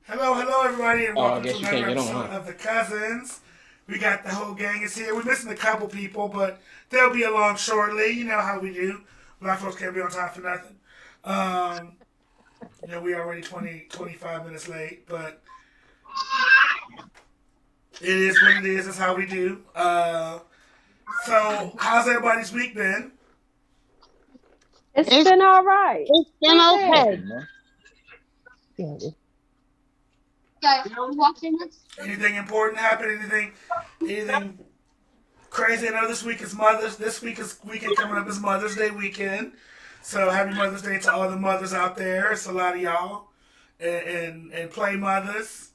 Hello, everybody, and Oh, I welcome to guess you another can't get on, episode huh? of The Cousins. We got the whole gang is here. We're missing a couple people, but they'll be along shortly. You know how we do. Black folks can't be on time for nothing. Um, we already 25 minutes late, but it is what it is. That's how we do. So, how's everybody's week been? It's It's been all right. it's been Not okay. bad. Anything important happen? Anything crazy? I know this week is Mother's. This weekend coming up is Mother's Day weekend. So happy Mother's Day to all the mothers out there. It's a lot of y'all, and play mothers.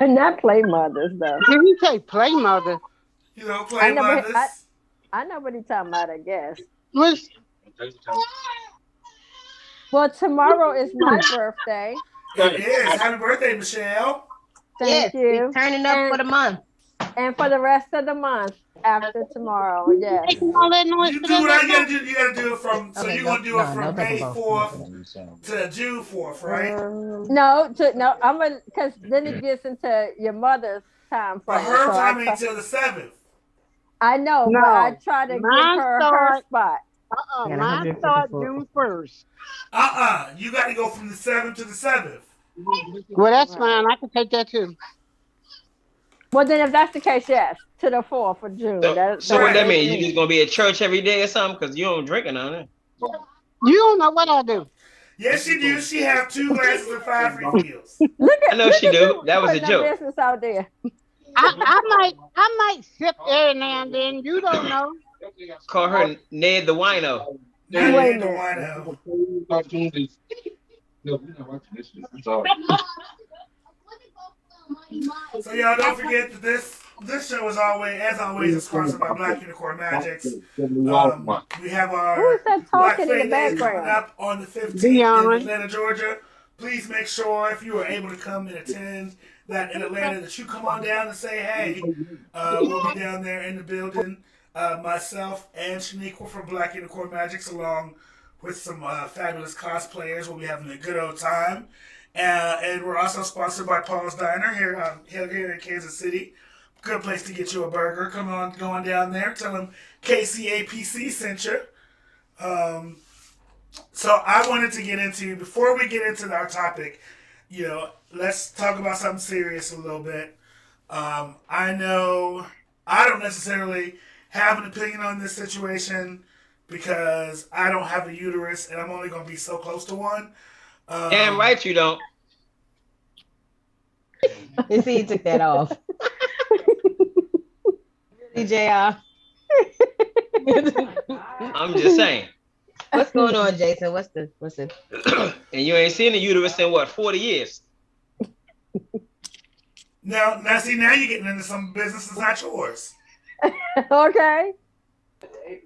Not play mothers though. Did you say play mother? Play mothers. I know what he's talking about, I guess. Was Well, tomorrow is my birthday. It is. Happy birthday, Michelle. Thank you. Turning up for the month. And for the rest of the month after tomorrow, yes. making all that noise You for do what I that? gotta do. You gotta do it from. So Okay, you're gonna do it from May 4th But to June 4th, right? No, I'm gonna because then it gets into your mother's time But frame. her So timing until the 7th. I know, No, but I try to give mine her start- spot. Mine start June 1st. You got to go from the 7th to the 7th. Well, that's fine. I can take that too. Well, then if that's the case, yes, to the 4th of June. so what that Right. mean? You just gonna be at church every day or something? Cause you don't drinking on it. You don't know what I do. Yes, she do. She have 2 glasses and 5 refills. I know she do. That was a Putting joke. business out there. I might sip every now and then. You don't know. Call her Ned the Wino. Now Wait you a need the wino. So y'all don't forget that this show is always sponsored by Black Unicorn Magics. We have our Who is that Black talking in the Faith Day coming background? up on the 15th Dion. in Atlanta, Georgia. Please make sure if you are able to come and attend that in Atlanta that you come on down and say hey. We'll be down there in the building. Myself and Shaniqua from Black Unicorn Magics along with some fabulous cosplayers. We'll be having a good old time. And we're also sponsored by Paul's Diner here in Kansas City. Good place to get you a burger. Come on, go on down there. Tell them KCAPC sent you. So I wanted to get into, before we get into our topic, let's talk about something serious a little bit. I know I don't necessarily have an opinion on this situation because I don't have a uterus and I'm only going to be so close to one. Damn right you don't. You see, you took that off. DJ, I'm just saying. what's going on, Jason? What's the? And you ain't seen the uterus in what, 40 years? Now you're getting into some business that's not yours. Okay.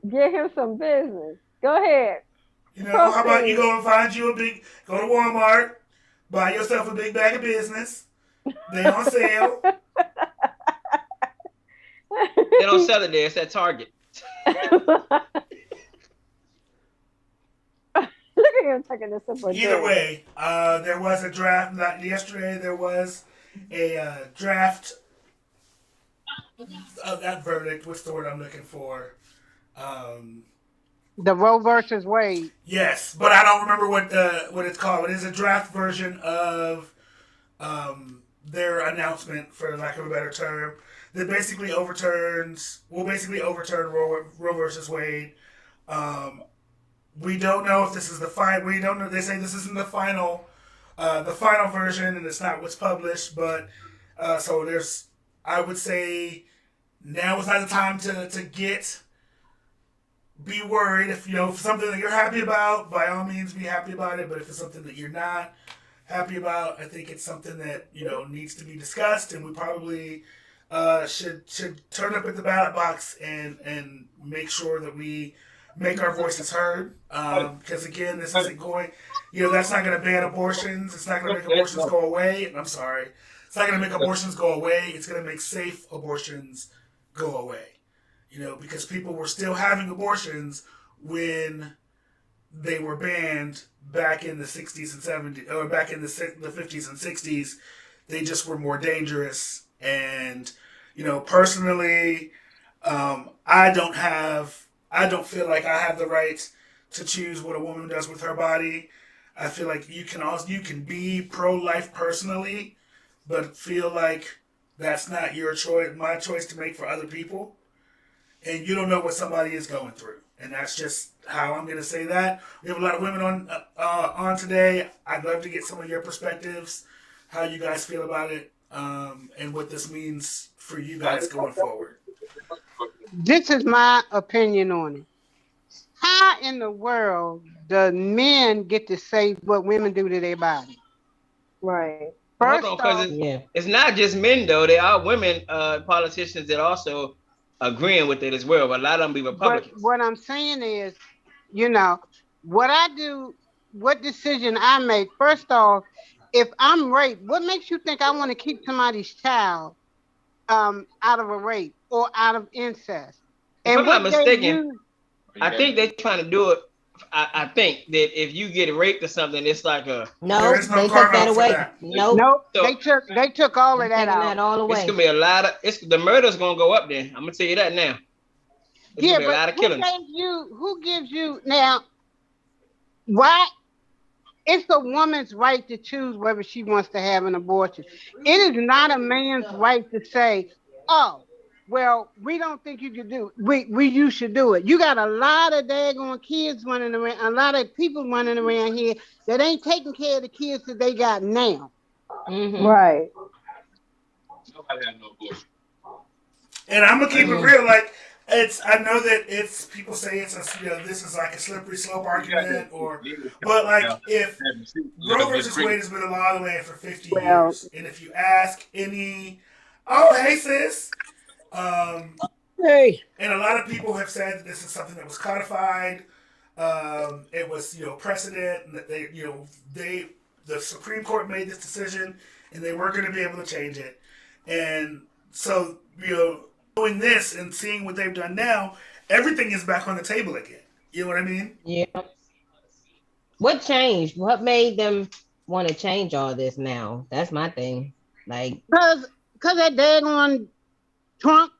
Get him some business. Go ahead. How about you go and find you go to Walmart, buy yourself a big bag of business. They on sale. They don't sell it there. It's at Target. Look at him taking this up. Either way, there was a draft. Yesterday there was a draft of that verdict. What's the word I'm looking for? The Roe versus Wade. Yes, but I don't remember what it's called. It is a draft version of their announcement, for lack of a better term, that basically will overturn Roe versus Wade. We don't know if this is the final. We don't know. They say this isn't the final version, and it's not what's published. But so there's, I would say, now is not the time to be worried. If something that you're happy about, by all means be happy about it. But if it's something that you're not happy about, I think it's something that needs to be discussed, and we probably should turn up at the ballot box and make sure that we make our voices heard. Because again, this isn't going. That's not going to ban abortions. It's not going to make abortions go away. I'm sorry. It's not going to make abortions go away. It's going to make safe abortions go away. Because people were still having abortions when they were banned back in the 60s and 70s, or back in the 50s and 60s. They just were more dangerous. And, personally, I don't feel like I have the right to choose what a woman does with her body. I feel like you can be pro-life personally, but feel like that's not your choice, my choice to make for other people. And you don't know what somebody is going through. And that's just how I'm going to say that. We have a lot of women on today. I'd love to get some of your perspectives, how you guys feel about it, and what this means for you guys going forward. This is my opinion on it. How in the world do men get to say what women do to their body? Right. First Hold on, off, because it's not just men though. There are women politicians that also agreeing with it as well. But a lot of them be but Republicans. what I'm saying is, what I do, what decision I make. First off, if I'm raped, what makes you think I want to keep somebody's child out of a rape or out of incest? If And I'm not what they mistaken, use, I think they're trying to do it. I think that if you get raped or something, it's like a No, There is no they took carve that out for away. that. Nope. nope, So- they took all of that Taking out. that all it's away. gonna be a lot of the murder's gonna go up there. I'm gonna tell you that now. It's Yeah, gonna be a lot but of killings. who gives you now? Why? It's a woman's right to choose whether she wants to have an abortion. It is not a man's right to say, "Oh, well, we don't think you should do it. You should do it." You got a lot of daggone kids running around, a lot of people running around here that ain't taking care of the kids that they got now. Mhm. Right. Nobody had no abortion. And I'm gonna keep it real. Like I know that it's people say it's this is like a slippery slope argument, but like if Roe versus Wade has been the law of the land for 50 Well- years, and if you ask any, oh hey sis, Hey, and a lot of people have said that this is something that was codified. It was precedent, and that the Supreme Court made this decision, and they weren't going to be able to change it. And so doing this and seeing what they've done now, everything is back on the table again. You know what I mean? Yeah. What changed? What made them want to change all this now? That's my thing. Like, Cause that daggone Trump.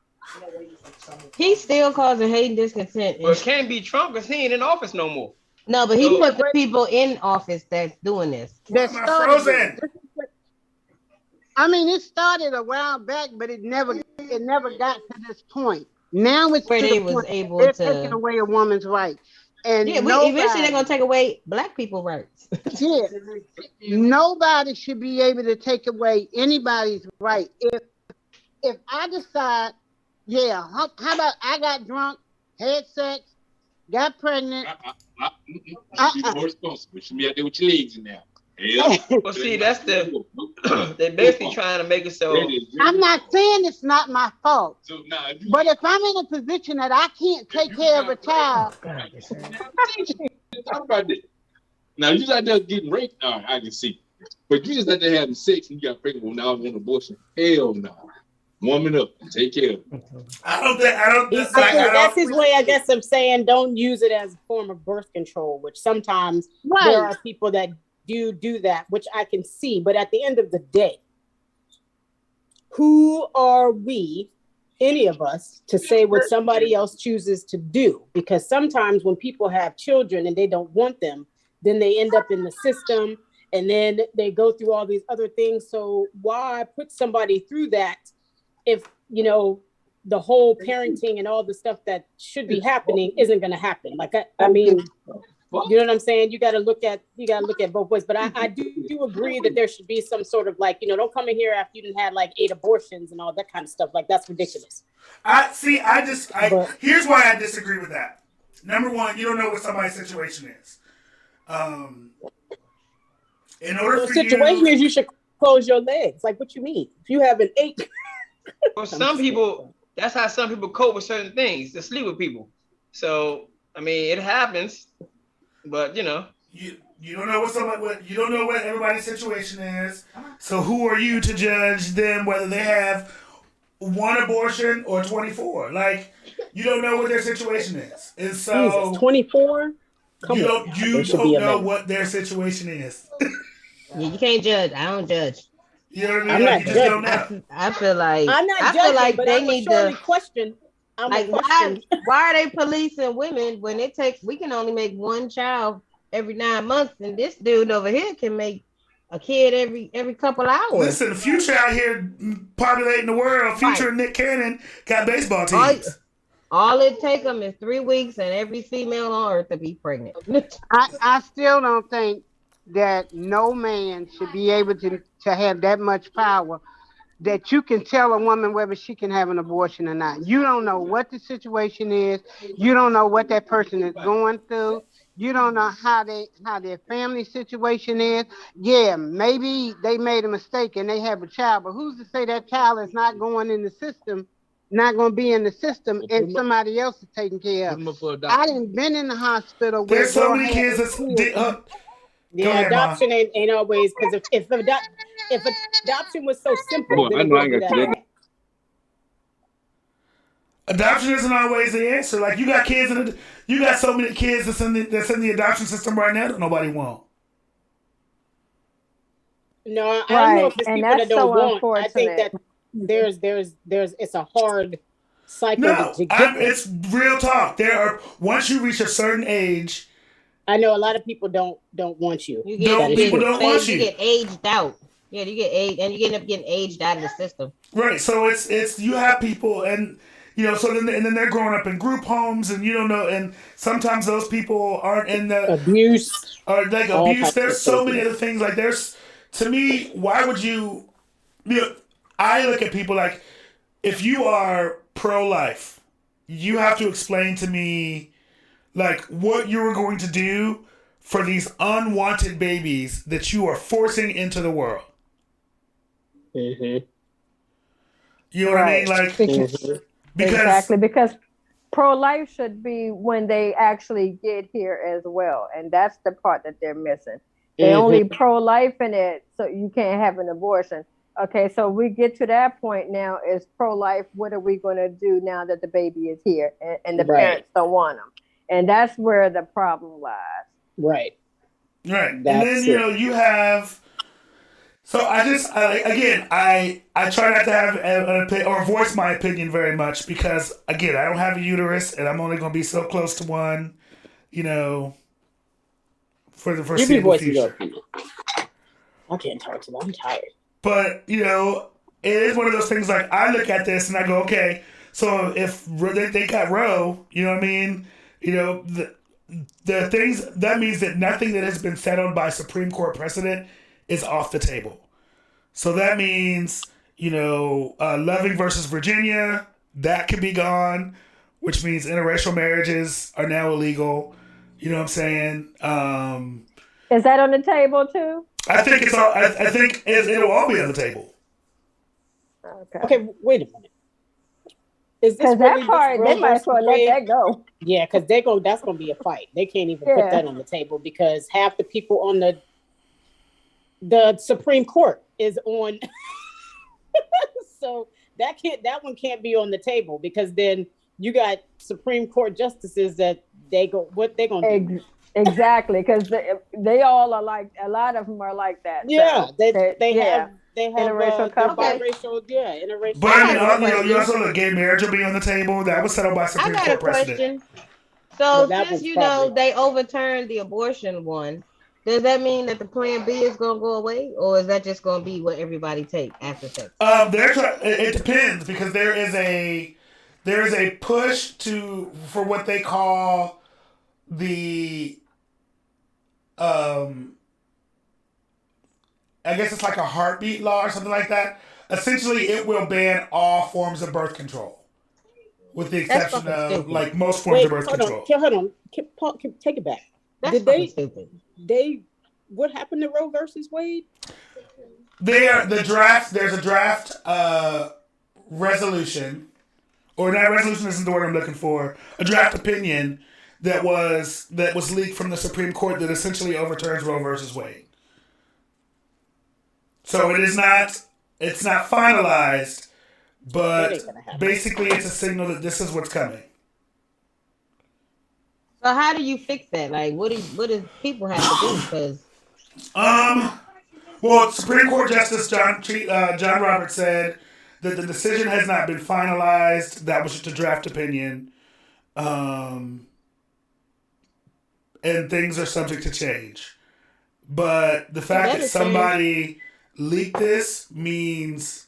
he's still causing hate and discontent. Well, it can't be Trump because he ain't in office no more. No, but he So- put the people in office that's doing this. Why That am I started frozen? I mean, it started a while back, but it never got to this point. Now it's Where to they the was point able they're to- taking away a woman's right, and Yeah, eventually they're gonna take away black people rights. yeah, nobody should be able to take away anybody's right. If I decide, yeah, how about I got drunk, had sex, got pregnant. You more responsible. You should be out there with your legs in there. Yeah. Well, see, that's they're basically trying to make it so. I'm not saying it's not my fault, So now, if you, but if I'm in a position that I can't take care of a child, talk about this. Now you just out there getting raped. All right, I can see. But you just out there having sex and you got pregnant. Well, now I want abortion. Hell no. Woman up and take care of it. I don't think. he's saying that's his way, I guess, of saying don't use it as a form of birth control, which sometimes there are people that do that, which I can see. But at the end of the day, who are we, any of us, to say what somebody else chooses to do? Because sometimes when people have children and they don't want them, then they end up in the system and then they go through all these other things. So why put somebody through that if, the whole parenting and all the stuff that should be happening isn't going to happen? Like, I mean, you know what I'm saying? You got to look at both ways. But I do agree that there should be some sort of like, don't come in here after you done had like 8 abortions and all that kind of stuff. Like, that's ridiculous. Here's why I disagree with that. Number one, you don't know what somebody's situation is. In order The for situation is you should close your legs. Like, what you mean? If you have an 8. For some people, that's how some people cope with certain things, to sleep with people. So, I mean, it happens, but you don't know you don't know what everybody's situation is. So who are you to judge them whether they have 1 abortion or 24? Like, you don't know what their situation is. And so Jesus, 24? Come you on, don't now. you There should don't be a know limit. what their situation is. You can't judge. I don't judge. You know what I mean? I'm Like not you just don't judging. know. I feel like I'm not I judging, feel like but they I'm a need surely to question. I'm like a question. why are they policing women when it takes we can only make one child every 9 months, and this dude over here can make a kid every couple hours. Listen, Future out here populating the world. Future Right. and Nick Cannon got baseball All, teams. all it take them is 3 weeks, and every female on earth to be pregnant. I still don't think that no man should be able to have that much power that you can tell a woman whether she can have an abortion or not. You don't know what the situation is. You don't know what that person is going through. You don't know how their family situation is. Yeah, maybe they made a mistake and they have a child, but who's to say that child is not going in the system, not going to be in the system, and somebody else is taking care of? I done been in the hospital where There's so girl many had kids a that's kid. go Yeah, ahead, Ma. adoption ain't always, because if adoption was so simple, Oh, then I it know I wouldn't be got that you. hard. Adoption isn't always the answer. Like you got kids you got so many kids that's in the adoption system right now that nobody want. No, I don't know Right, if it's and people that that's don't so want. I think unfortunate. that there's it's a hard cycle No, to get there. it's real talk. There are once you reach a certain age, I know a lot of people don't want you. You Don't- get, people don't want you you. get aged out. Yeah, you get aged, and you end up getting aged out of the system. right? So it's you have people and so then they're growing up in group homes and you don't know and sometimes those people aren't in the Abuse, or like all abuse. types There's of so many craziness. other things. Like there's to me, why would you I look at people like if you are pro-life, you have to explain to me like what you were going to do for these unwanted babies that you are forcing into the world. Mm-hmm. You know what I mean? Like because Exactly, because pro-life should be when they actually get here as well, and that's the part that they're missing. They only pro-life in it, so you can't have an abortion. Okay, so we get to that point now. Is pro-life? What are we going to do now that the baby is here and the parents don't want them? And that's where the problem lies. Right. right, and That's then you have. So I try not to have an opinion or voice my opinion very much because again I don't have a uterus and I'm only going to be so close to one, for the You be foreseeable voicing your future. opinion. I can't talk to them. I'm tired. But it is one of those things. Like I look at this and I go, okay, so if they got Roe, you know what I mean? The things that means that nothing that has been settled by Supreme Court precedent is off the table. So that means Loving versus Virginia that could be gone, which means interracial marriages are now illegal. You know what I'm saying? Is that on the table too? I think it's all. I think it'll all be on the table. Okay, wait a minute. Is this Because really that part, Roe they might as versus well let Wade? that go. Yeah, because that's gonna be a fight. They can't even put that on the table because half the people on the Supreme Court is on. So that one can't be on the table because then you got Supreme Court justices that what they gonna do? Exactly, because they all are like, a lot of them are like that. Yeah, so they have interracial couple. interracial. But I mean, you also look, gay marriage will be on the table. That was settled by I Supreme got a Court precedent. question. So that since one's probably- they overturned the abortion one, does that mean that the Plan B is gonna go away, or is that just gonna be what everybody take after sex? It depends because there is a push for what they call the I guess it's like a heartbeat law or something like that. Essentially, it will ban all forms of birth control, with the exception of stupid. like most forms of birth control. Hold on. Take it back. That's stupid. What happened to Roe versus Wade? There's a draft resolution, or not resolution isn't the word I'm looking for. A draft opinion that was leaked from the Supreme Court that essentially overturns Roe versus Wade. So it's not finalized, but basically it's a signal that this is what's coming. So how do you fix that? Like, what does people have to do? Because Well, Supreme Court Justice John Roberts said that the decision has not been finalized. That was just a draft opinion, and things are subject to change. But the fact that somebody leaked this means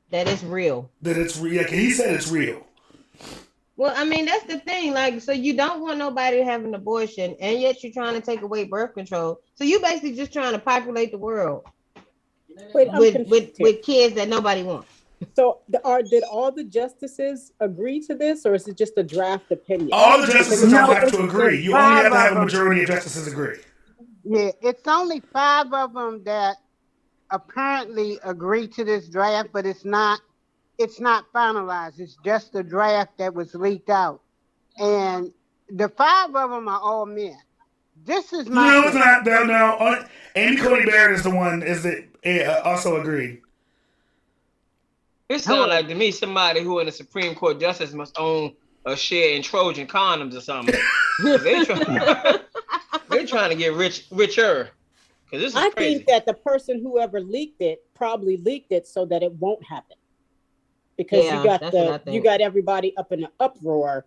that it's real. That it's real. Like he said, it's real. Well, I mean, that's the thing. Like, so you don't want nobody to have an abortion, and yet you're trying to take away birth control. So you basically just trying to populate the world with kids that nobody wants. So did all the justices agree to this, or is it just a draft opinion? All the justices don't have to agree. You only have to have a majority of justices agree. Yeah, it's only 5 of them that apparently agree to this draft, but it's not finalized. It's just a draft that was leaked out. And the 5 of them are all men. This is my... No, it's not. No. Amy Coney Barrett is the one that also agreed. It sounds like to me somebody who in the Supreme Court justice must own a share in Trojan condoms or something. They're trying to get richer. This is I crazy. think that the person whoever leaked it probably leaked it so that it won't happen. Because you got everybody up in an uproar,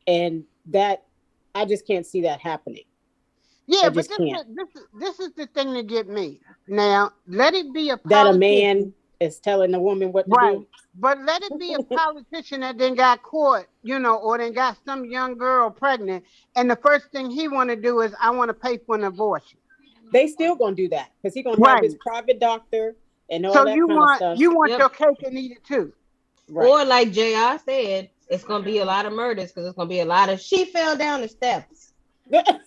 and that I just can't see that happening. Yeah, but this is the thing to get me. Now, let it be a politician. That a man is telling a woman what to do. But let it be a politician that then got caught, or then got some young girl pregnant, and the first thing he want to do is, I want to pay for an abortion. They still gonna do that because he's gonna have his private doctor and all that kind of stuff. You want your cake and eat it too. Right. Or like JR said, it's gonna be a lot of murders because it's gonna be a lot of she fell down the steps. Yeah.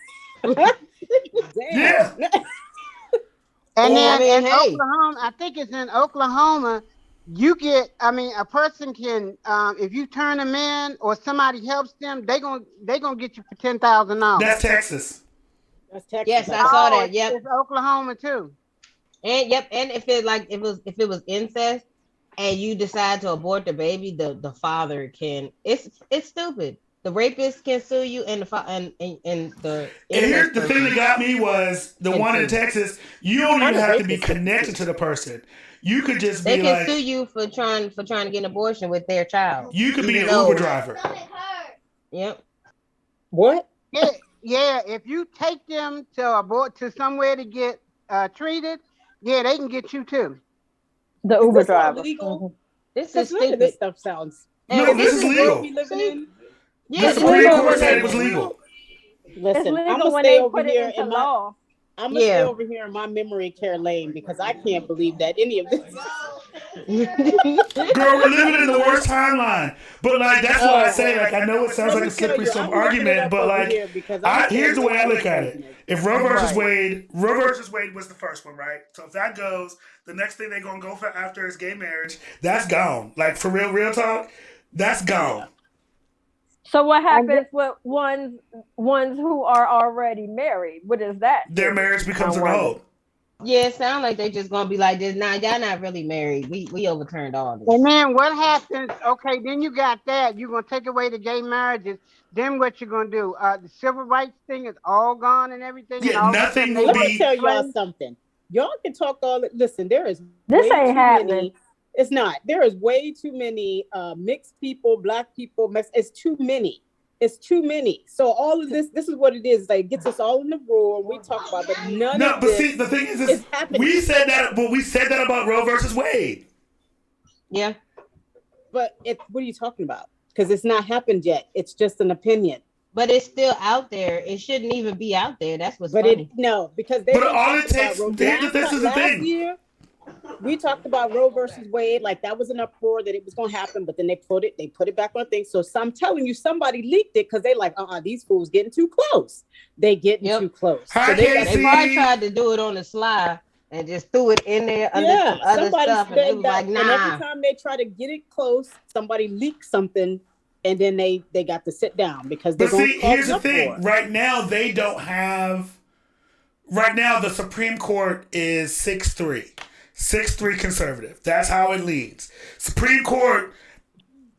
And then in Oklahoma, I think it's in Oklahoma, you get, a person can, if you turn them in or somebody helps them, they gonna get you for $10,000. That's Texas. That's Texas. Yes, I saw that. Yep. It's Oklahoma too. And and if it was incest and you decide to abort the baby, the father can. It's stupid. The rapist can sue you, and the here's the thing that got me was the one in Texas. You don't even have to be connected to the person. You could just they can sue you for trying to get an abortion with their child. You could be an Uber driver. Yep. What? Yeah. If you take them to somewhere to get treated, they can get you too. The Uber driver. Legal? This is stupid. This stuff sounds. No, this is legal. Yeah, the Supreme Court said it was legal. Listen, I'm gonna stay over here in law. I'm gonna stay over here in my memory care lane because I can't believe that any of this. Girl, we're living in the worst timeline. But that's why I say, I know it sounds like a slippery slope argument, but here's the way I look at it. If Roe versus Wade was the first one, right? So if that goes, the next thing they're gonna go for after is gay marriage. That's gone. For real talk, that's gone. So what happens with ones who are already married? What is that? Their marriage becomes an old. Yeah, it sounds like they just gonna be like this. Nah, y'all not really married. We overturned all this. And then what happens? Okay, then you got that. You're gonna take away the gay marriages. Then what you gonna do? The civil rights thing is all gone and everything. Yeah, nothing will be. Let me tell y'all something. Y'all can talk all. Listen, this ain't happening. It's not. There is way too many mixed people, black people. It's too many. It's too many. So all of this is what it is. It gets us all in the room. We talk about it, but none of this. See, the thing is happening. We said that about Roe versus Wade. Yeah. But what are you talking about? Because it's not happened yet. It's just an opinion. But it's still out there. It shouldn't even be out there. That's what's funny. Because all it takes. This is the thing. Year, we talked about Roe versus Wade, that was an uproar that it was going to happen, but then they put it back on things. So I'm telling you, somebody leaked it because they these fools getting too close. They getting too close. So they probably tried to do it on the slide and just threw it in there under some other stuff. And it was nah. And every time they try to get it close, somebody leaked something, and then they got to sit down because they're going to cause here's the thing. Right now, they don't have. Right now, the Supreme Court is 6-3. 6-3 conservative. That's how it leads. Supreme Court,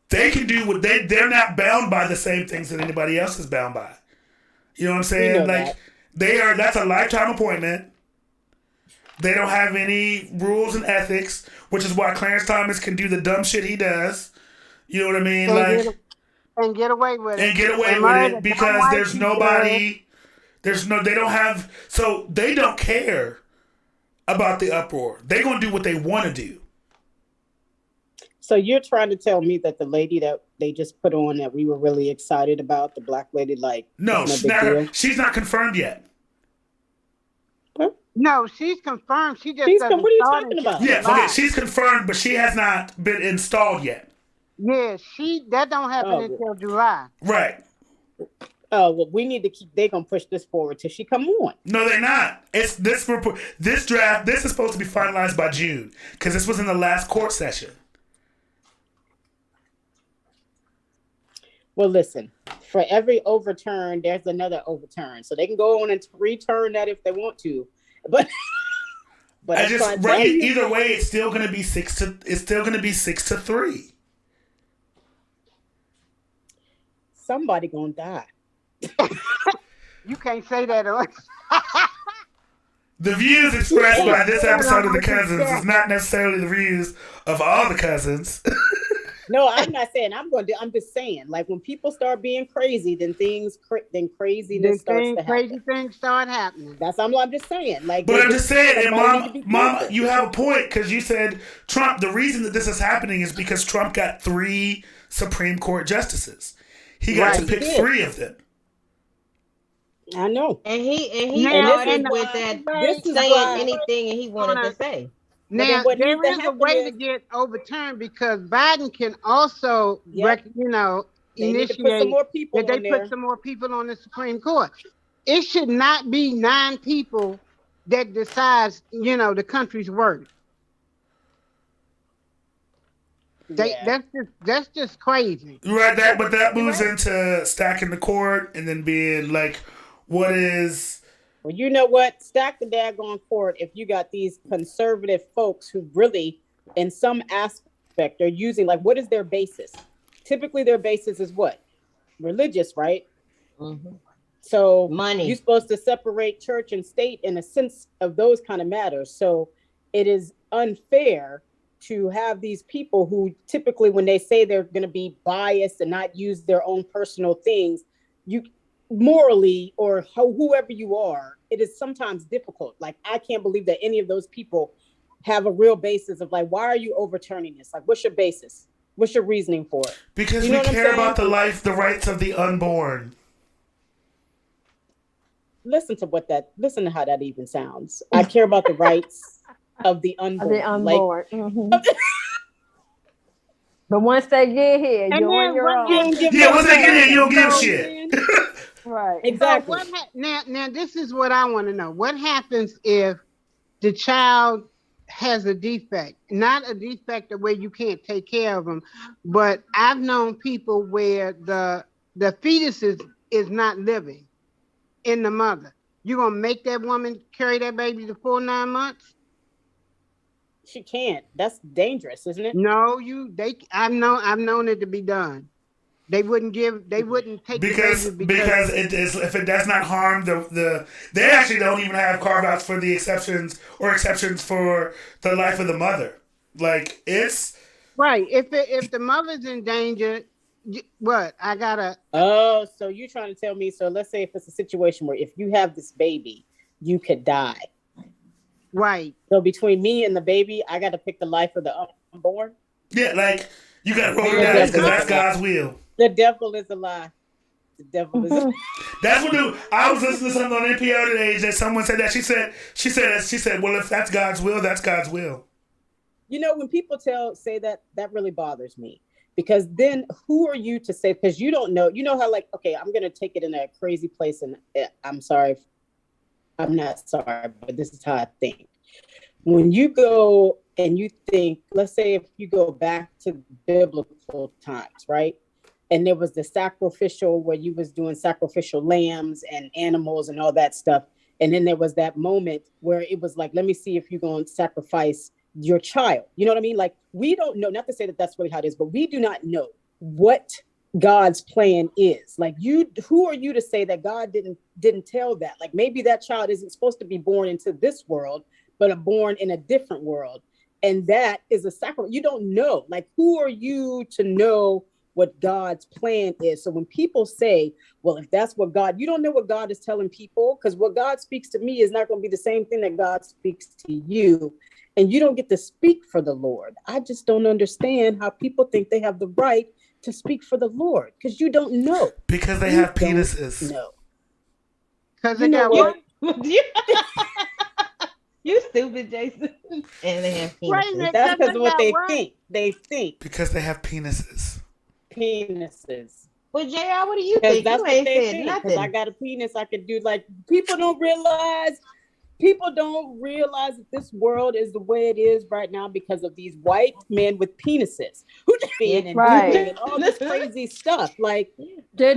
they can do what they're not bound by the same things that anybody else is bound by. You know what I'm We saying? know Like that's a lifetime appointment. They don't have any rules and ethics, which is why Clarence Thomas can do the dumb shit he does. You know what I mean? And get away with it. And get away And with murder it because white there's people. nobody. They don't have. So they don't care about the uproar. They're gonna do what they want to do. So you're trying to tell me that the lady that they just put on that we were really excited about, the black lady, like No, it's no big deal? she's not confirmed yet. No, she's confirmed. She just What doesn't are you start talking until about? Yes, July. okay, she's confirmed, but she has not been installed yet. Yeah, that don't happen until July. Right. Oh, well, we need to keep. They're gonna push this forward till she come on. No, they're not. It's this report. This draft. This is supposed to be finalized by June because this was in the last court session. Well, listen. For every overturn, there's another overturn. So they can go on and return that if they want to, but either way, it's still going to be 6-3. Somebody gonna die. You can't say that. The views expressed by this episode of The Cousins is not necessarily the views of all the cousins. No, I'm not saying I'm going to. I'm just saying, like when people start being crazy, then craziness starts to happen. Crazy things start happening. That's I'm just saying. Like, but I'm just saying, and Mom, careful. you have a point because you said Trump. The reason that this is happening is because Trump got 3 Supreme Court justices. He got to pick 3 of them. I know. And he Now, started with that saying anything and he wanted to say. Now, there is a way to get overturned because Biden can also, initiate put some more people that they put some more people on the Supreme Court. It should not be 9 people that decides, the country's worth. That's just crazy. Right, but that moves into stacking the court and then being like, what is... Well, you know what? Stack the daggone court if you got these conservative folks who really, in some aspect, are using, like, what is their basis? Typically, their basis is what? Religious, right? Mm-hmm. So money. You're supposed to separate church and state in a sense of those kind of matters. So it is unfair to have these people who typically, when they say they're going to be biased and not use their own personal things, you morally or whoever you are, it is sometimes difficult. Like, I can't believe that any of those people have a real basis of like, why are you overturning this? Like, what's your basis? What's your reasoning for it? Because we care about the rights of the unborn. Listen to how that even sounds. I care about the rights of the unborn. The unborn. But once they get here, you're on your own. Once they get here, you don't give shit. Right. Exactly. So now this is what I want to know. What happens if the child has a defect? Not a defect where you can't take care of them, but I've known people where the fetus is not living in the mother. You gonna make that woman carry that baby the full 9 months? She can't. That's dangerous, isn't it? No, I've known it to be done. They wouldn't take because the baby because it is, if it does not harm they actually don't even have carve-outs for the exceptions for the life of the mother. Like, it's right. If the mother's in danger, what I gotta. Oh, so you're trying to tell me? So let's say if it's a situation where if you have this baby, you could die. Right. So between me and the baby, I got to pick the life of the unborn. Yeah, like you got to roll the dice because that's God's will. The devil is a lie. The devil is a lie. That's what I was listening to something on NPR today that someone said that. She said, well, if that's God's will, that's God's will. You know, when people say that really bothers me, because then who are you to say, because you don't know, how, like, okay, I'm going to take it in a crazy place, and I'm sorry. I'm not sorry, but this is how I think. When you go and you think, let's say if you go back to biblical times, right? And there was the sacrificial, where you was doing sacrificial lambs and animals and all that stuff. And then there was that moment where it was like, let me see if you're going to sacrifice your child. You know what I mean? Like, we don't know, not to say that that's really how it is, but we do not know what God's plan is. Like, who are you to say that God didn't tell that? Like, maybe that child isn't supposed to be born into this world, but born in a different world. And that is a sacrifice. You don't know. Like, who are you to know what God's plan is? So when people say, well, if that's what God, you don't know what God is telling people, because what God speaks to me is not going to be the same thing that God speaks to you. And you don't get to speak for the Lord. I just don't understand how people think they have the right to speak for the Lord, because you don't know. Because they have penises. No. Because You they know got what? You stupid, Jason. And they have Wait a penises. minute. That's because of what they what? think. They think Because they have penises. penises. Well, JR, what do you Because think? that's You what ain't they said think. nothing. Because I got a penis, I could do, like, people don't realize that this world is the way it is right now because of these white men with penises who and Right. doing and all this crazy stuff. Like, did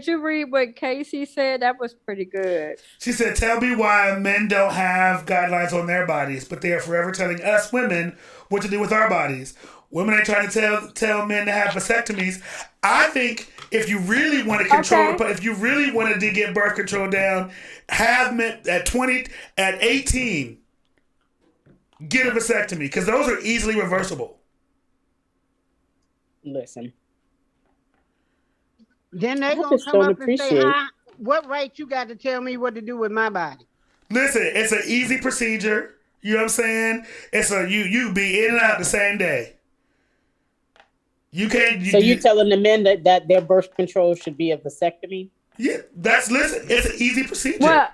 you read what Casey said? That was pretty good. She said, tell me why men don't have guidelines on their bodies, but they are forever telling us women what to do with our bodies. Women ain't trying to tell men to have vasectomies. I think if you really want to control, if you really wanted to get birth control down, have men at 20, at 18, get a vasectomy, because those are easily reversible. listen. Then they're I going to just come don't up and say, appreciate. what right you got to tell me what to do with my body? Listen, it's an easy procedure. You know what I'm saying? It's you be in and out the same day. You can't. So you telling the men that their birth control should be a vasectomy? Yeah, listen. It's an easy procedure. Well,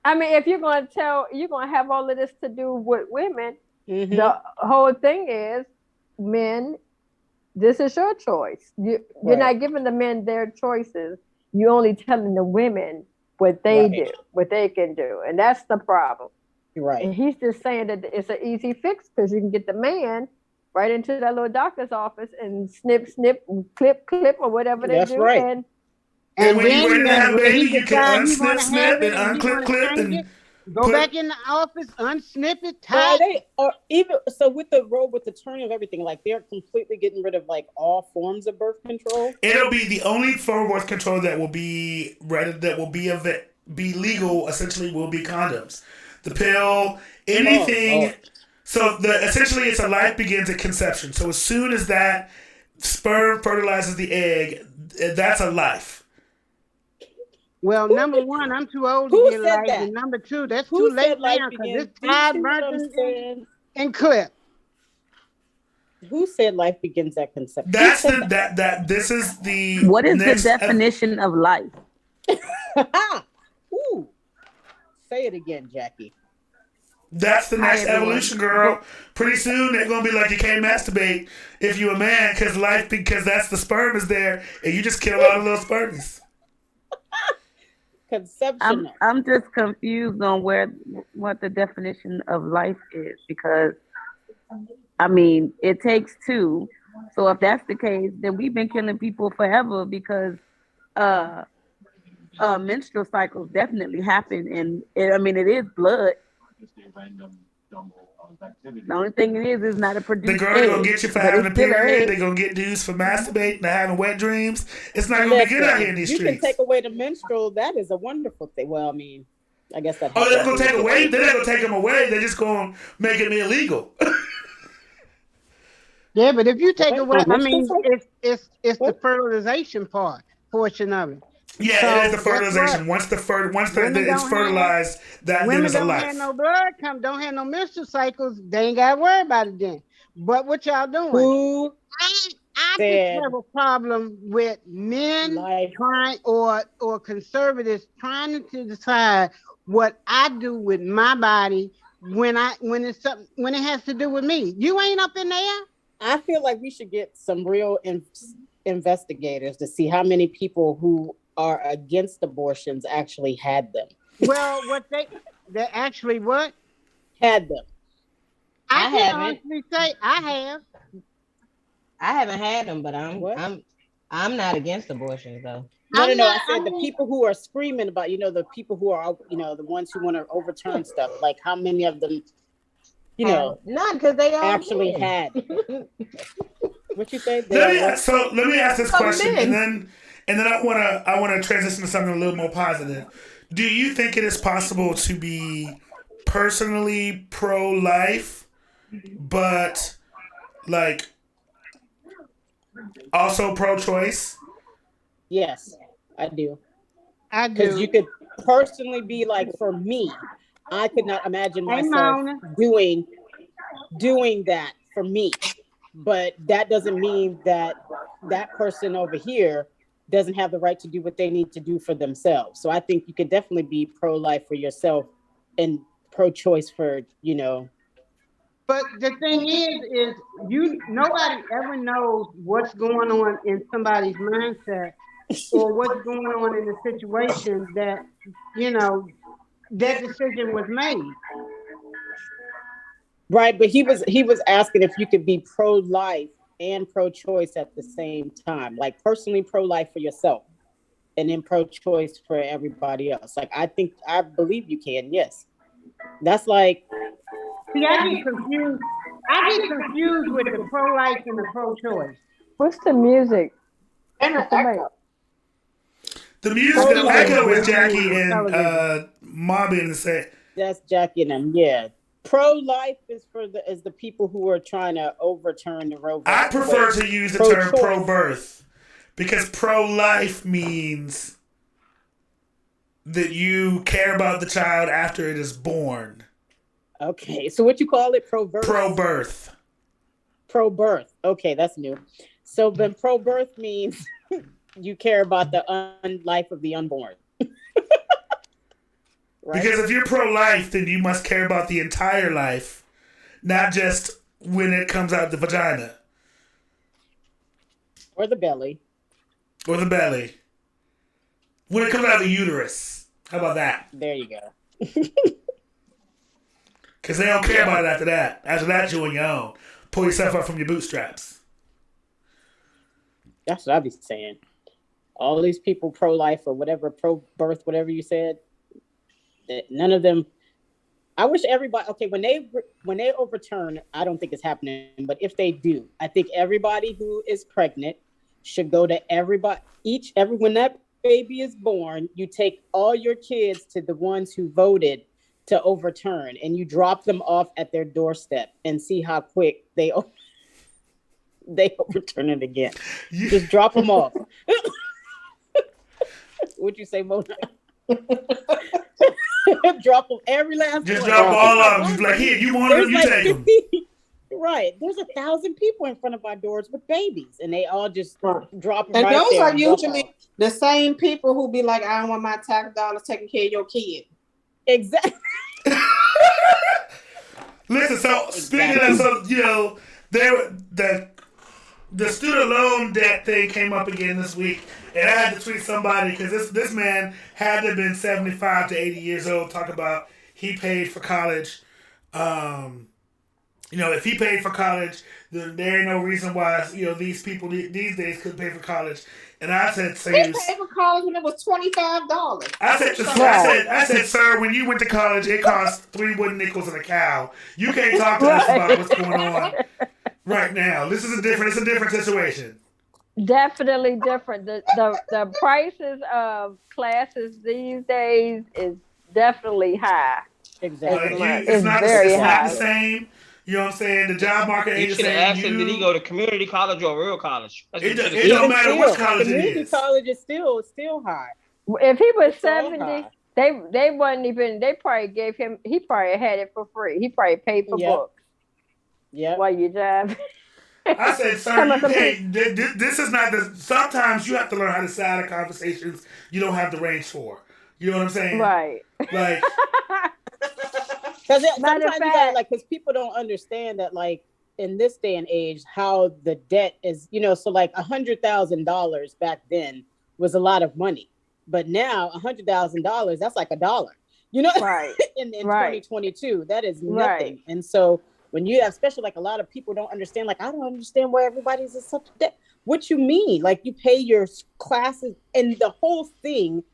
I mean, if you're going to have all of this to do with women, the whole thing is, men, this is your choice. You're not giving the men their choices. You're only telling the women what they do, what they can do. And that's the problem. Right. And he's just saying that it's an easy fix because you can get the man right into that little doctor's office and snip, clip, or whatever they do. Right. And when you're ready to have a when baby, he you can decides he wanna unsnip, have snip, it and he wanna unclip, change and it, go back in the office, unsnip it, tie it. Or even so with the turning of everything, like they're completely getting rid of like all forms of birth control. It'll be the only form of birth control that will be be legal. Essentially, will be condoms, the pill, anything. So essentially, it's a life begins at conception. So as soon as that sperm fertilizes the egg, that's a life. Well, number one, I'm too old to get life, and number two, that's too late now because it's tied, burnt, and clipped. Who said life begins at conception? That's this is the what is the definition of life? Ooh. Say it again, Jackie. That's the next evolution, girl. Pretty soon they're gonna be like, you can't masturbate if you're a man because that's the sperm is there and you just kill all the little spermies. Conception. I'm just confused on what the definition of life is, because I mean it takes two. So if that's the case, then we've been killing people forever because menstrual cycles definitely happen, and it is blood. The only thing it is not a produced. The girl gonna get you for having a period. They're gonna get dudes for masturbating and having wet dreams. It's not gonna be good out here in these streets. You can take away the menstrual. That is a wonderful thing. Well, I mean, I guess that. Oh, they're gonna take away. They're not gonna take them away. They're just gonna make it illegal. Yeah, but if you take away, I mean, it's the fertilization portion of it. Yeah, so it is the fertilization. Once it's fertilized, then there's a life. Women don't have no blood don't have no menstrual cycles. They ain't got to worry about it then. But what y'all doing? I just have a problem with men trying or conservatives trying to decide what I do with my body when it has to do with me. You ain't up in there. I feel like we should get some real investigators to see how many people who are against abortions actually had them. Well, they actually what? Had them. I haven't. Honestly say I have. I haven't had them, but I'm not against abortions though. No. I said the people who are screaming about, the people who are, the ones who want to overturn stuff. Like how many of them, none, because they all actually had. What you say? Let me ask this question, men. and then I wanna transition to something a little more positive. Do you think it is possible to be personally pro-life, but like also pro-choice? Yes, I do. I Because you do. could personally be like, for me, I could not imagine Hey, myself Mona. doing that for me. But that doesn't mean that that person over here doesn't have the right to do what they need to do for themselves. So I think you could definitely be pro-life for yourself and pro-choice for, But the thing is nobody ever knows what's going on in somebody's mindset or what's going on in the situation that you know that decision was made. right. But he was asking if you could be pro-life and pro-choice at the same time, like personally pro-life for yourself and then pro-choice for everybody else. Like I believe you can. Yes, that's like See, I get confused. I get confused with the pro-life and the pro-choice. What's the music? And an echo. The music, the echo is Jackie and Mobby in the set. that's Jackie and them. Yeah, pro-life is is the people who are trying to overturn the Roe. I prefer Wade. to use the term Pro-choice. pro-birth because pro-life means that you care about the child after it is born. Okay, so what you call it? Pro-birth. Pro-birth. Pro-birth. Okay, that's new. So then pro-birth means you care about the life of the unborn. Right? Because if you're pro-life, then you must care about the entire life, not just when it comes out the vagina Or the belly. or the belly. When it comes out of the uterus. How about that? There you go. Because they don't care about it after that. After that, you're on your own. Pull yourself up from your bootstraps. That's what I be saying. All these people pro-life or whatever, pro-birth, whatever you said, that none of them. I wish everybody. Okay, when they overturn, I don't think it's happening. But if they do, I think everybody who is pregnant should go to everybody. When that baby is born, you take all your kids to the ones who voted to overturn, and you drop them off at their doorstep and see how quick they overturn it again. Just drop them off. What'd you say, Mona? Drop them every last Just one. drop all of them. Just like, here, you want them, you take them. Right. There's 1,000 people in front of our doors with babies, and they all just drop them And right those there. are usually the same people who be like, I don't want my tax dollars taking care of your kid. Exactly. Listen, so speaking of, the student loan debt thing came up again this week, and I had to tweet somebody because this man had to have been 75 to 80 years old. Talk about he paid for college. If he paid for college, then there ain't no reason why these people these days couldn't pay for college. And I said, They paid for college when it was $25. I said, sir, when you went to college, it cost 3 wooden nickels and a cow. You can't talk to us about what's going on right now. It's a different situation. Definitely different. The prices of classes these days is definitely high. Exactly. It's not the same. You know what I'm saying? The job market ain't You the should same. have asked him, did he go to community college or real college? It don't matter which college it community is. college is still high. If he was It's all 70, high. they wasn't even. They probably gave him. He probably had it for free. He probably paid for books. Yeah. While you job. I said, sir, you can't. This is not the. Sometimes you have to learn how to say out of conversations you don't have the range for. You know what I'm saying? Right. Like. Because sometimes you gotta, because people don't understand that, like, in this day and age, how the debt is, so like $100,000 back then was a lot of money, but now $100,000, that's like $1, right. in 2022, that is nothing. Right. And so when you have, especially like a lot of people don't understand, like, I don't understand why everybody's in such debt. What you mean? Like, you pay your classes, and the whole thing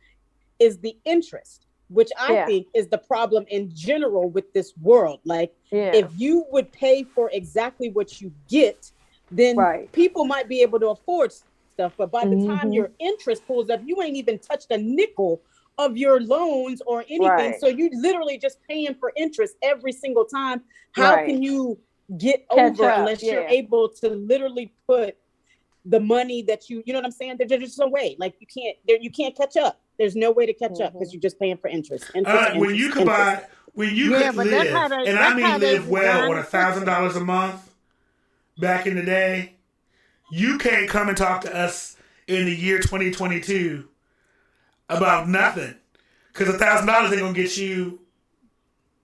is the interest, which I think is the problem in general with this world. Like, if you would pay for exactly what you get, then Right. people might be able to afford stuff. But by the time your interest pulls up, you ain't even touched a nickel of your loans or anything. Right. So you literally just paying for interest every single time. How Right. can you get Catch over up, unless you're yeah. able to literally put the money that you know what I'm saying? There's just no way. Like you can't catch up. There's no way to catch up because you're just paying for interest. When you could buy, when you Yeah, could but that's how live, they- and I that's how mean they live well on design the $1,000 a month back in the day, you can't come and talk to us in the year 2022 about nothing, because $1,000 ain't gonna get you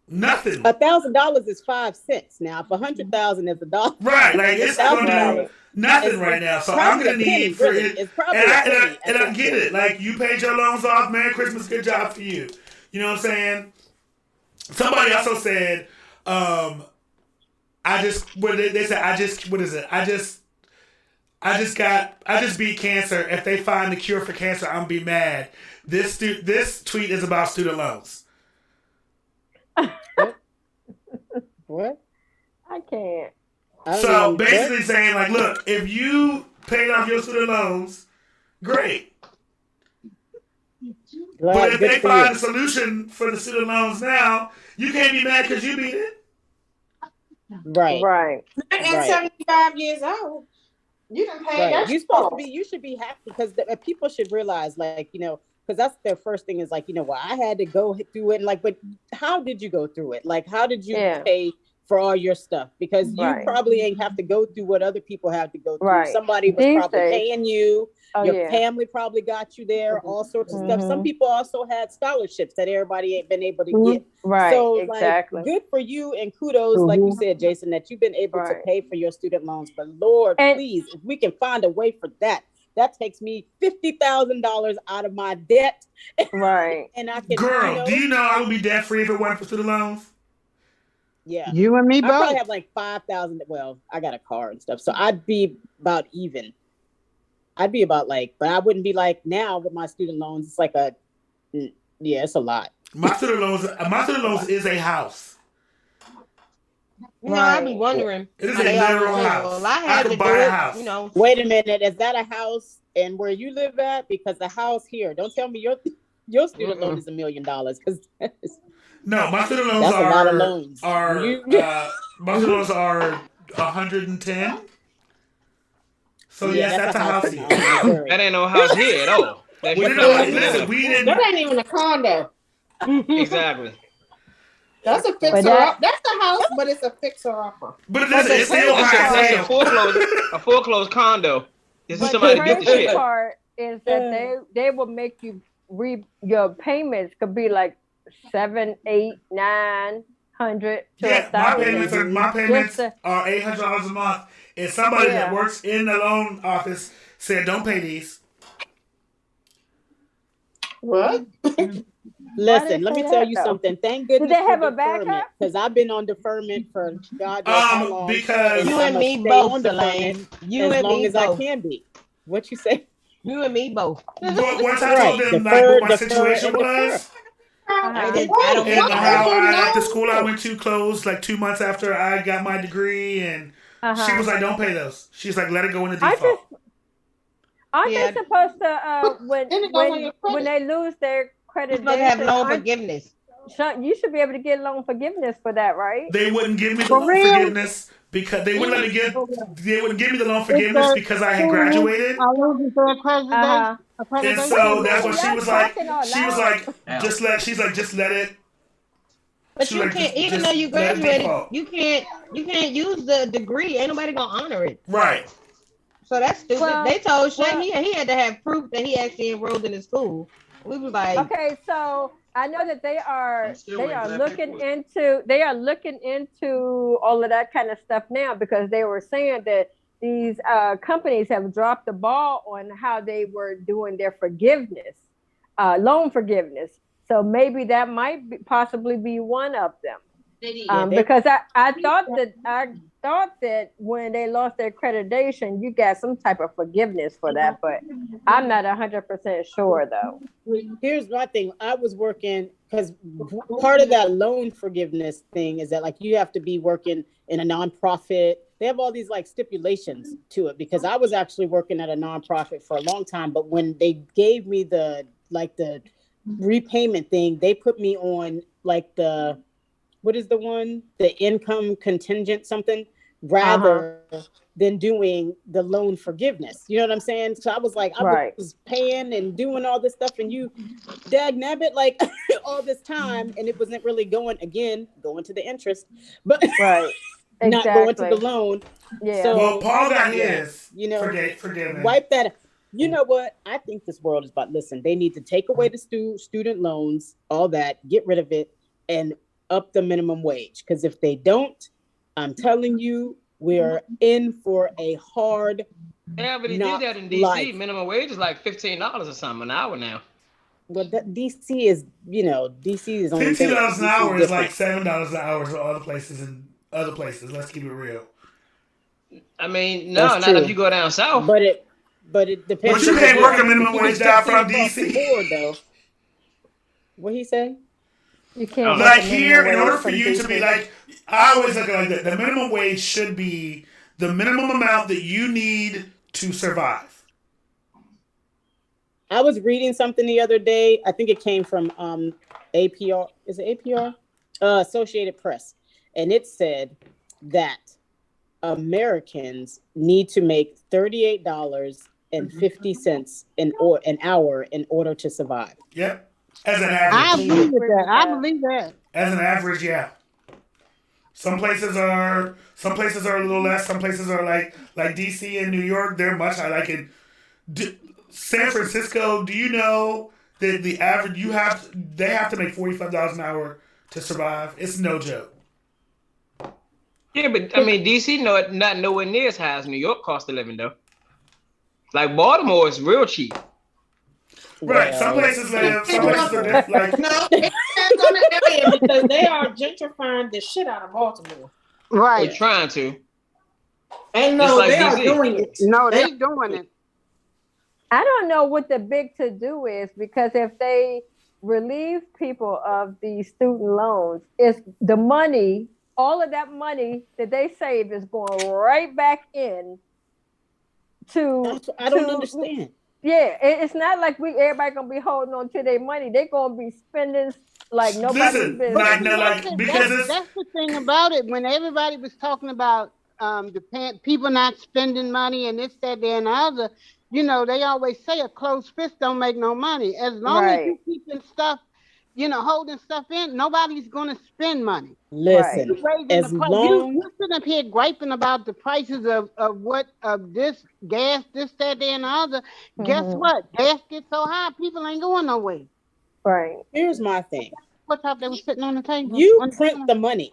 nothing. $1,000 is 5 cents now. If 100,000 is $1, Right, like it's not gonna do $1,000 nothing right now. So I'm probably gonna a penny, need for really. it, It's probably and a I penny and at I this get point. it. Like you paid your loans off, Merry Christmas, good job for you. You know what I'm saying? Somebody also said, I just what they said. I just what is it? I just beat cancer. If they find the cure for cancer, I'm gonna be mad. This tweet is about student loans. What? I can't. So basically saying like, look, if you paid off your student loans, great. But if they find a solution for the student loans now, you can't be mad because you beat it. Right. Right. And Right. 75 years old. You done paid Right. that You're supposed to shit be. You should be happy because people should realize, like, you know, because that's their first thing is like, you know, well, I had to go through it, and like, but how did you go through it? Like, how did you pay for all your stuff? Because you probably ain't have to go through what other people have to go through. Right. Somebody was These probably days- paying you. Your yeah. family probably got you there. All sorts of stuff. Some Mhm. people also had scholarships that everybody ain't been able to Mhm. get. Right, So exactly. like, good for you, and kudos, like you said, Jason, that you've been able to pay for your student loans. But Lord, please, if we can find a way for that, that takes me $50,000 out of my debt. Right. And I can, Girl, do you know I would be debt free if it wasn't for student loans? Yeah. You and me I both. probably have like 5,000. Well, I got a car and stuff, so I'd be about even. I'd be about like, but I wouldn't be like now with my student loans. It's like it's a lot. My student loans is a house. You know, I'd be wondering. It is how a they always literal say, house. well, I I had could to buy do a it. house. You know, Wait a minute, is that a house and where you live at? Because the house here, don't tell me your student loan is $1 million, because No, my student loans that's are a lot of loans. My student loans are 110. So yes, that's a house here. That ain't no house here at all. That's Well, your no, place. listen, we didn't. That ain't even a condo. Exactly. That's a fixer up. That's a house, but it's a fixer upper. But it's still That's high a foreclosed condo. This is But somebody the to get the crazy shit. part is that they will make you your payments could be like 700, 800, 900 to Yeah, my 1,000. payments are $800 a month. And somebody that works in the loan office said, "Don't pay these." What? Listen, let me tell you something. Thank goodness Do they have for a backup? because I've been on deferment for God knows how long. Because you and I'ma me stay both, on Delane. deferment You as and long me as I both. can be. What you say? You and me both. But once I told them like what my situation was, I don't and how know. the school I went to closed like 2 months after I got my degree, and she was like, "Don't pay those." She's like, "Let it go into default." Aren't they supposed to when they lose their credit? You're supposed to have loan forgiveness. You should be able to get loan forgiveness for that, right? They wouldn't give me the loan forgiveness because they wouldn't let me get. They wouldn't give me the loan forgiveness because I had graduated. And so that's what she was like. She was like, just let. She's like, just let it. But you can't, even though you graduated, you can't use the degree. Ain't nobody gonna honor it. Right. So that's stupid. Well, they told Shay he had to have proof that he actually enrolled in the school. We was like, okay, so I know that they are looking into all of that kind of stuff now, because they were saying that these companies have dropped the ball on how they were doing their forgiveness, loan forgiveness. So maybe that might possibly be one of them. Because I thought that when they lost their accreditation, you got some type of forgiveness for that, but I'm not 100% sure though. Here's my thing. I was working because part of that loan forgiveness thing is that like you have to be working in a nonprofit. they have all these like stipulations to it, because I was actually working at a nonprofit for a long time, but when they gave me the repayment thing, they put me on like what is the one? The income contingent something, rather than doing the loan forgiveness. You know what I'm saying? So I was like, I was paying and doing all this stuff, and you dag nabbit, like all this time, and it wasn't really going to the interest, but not going to the loan. Yeah. So well, Paul got his. You know, forgiven. wipe that. You know what? I think this world is about, listen, they need to take away the student loans, all that, get rid of it, and up the minimum wage. Because if they don't, I'm telling you, we're in for a hard. Yeah, but he did that in DC. Life. Minimum wage is like $15 or something an hour now. Well, DC is, DC is only $15 an hour is like $7 an hour for other places. Let's keep it real. I mean, no, that's not true. If you go down south. But it depends. But you can't work a minimum wage job from DC. Though. What he say? You can't. Like here, in order for you to be like, I always look at it like that. The minimum wage should be the minimum amount that you need to survive. I was reading something the other day. I think it came from APR. Is it APR? Associated Press. And it said that Americans need to make $38.50 an hour in order to survive. Yep. As an average. I believe that. I believe that. As an average, yeah. Some places are a little less. Some places are like DC and New York. They're much higher. Like in San Francisco, do you know that the average they have to make $45 an hour to survive? It's no joke. Yeah, but I mean DC not nowhere near as high as New York cost of living though. Like Baltimore is real cheap. Right. Some places live. Some places are different. Like No, it depends on the area because they are gentrifying the shit out of Baltimore. Right. They're trying to. And no, like they DC. are doing it. No, they're doing it. I don't know what the big to do is, because if they relieve people of these student loans, it's the money, all of that money that they save is going right back in to. I don't understand. Yeah, it's not like everybody gonna be holding on to their money. They're gonna be spending like nobody's business. That's the thing about it. When everybody was talking about people not spending money and this, that, and the other, they always say a closed fist don't make no money. As long as you keeping stuff, holding stuff in, nobody's gonna spend money. Listen, as long you sit up here griping about the prices of this gas, this, that, and the other. Guess what? Gas gets so high, people ain't going nowhere. Right. Here's my thing. What time they were sitting on the table? You print the money.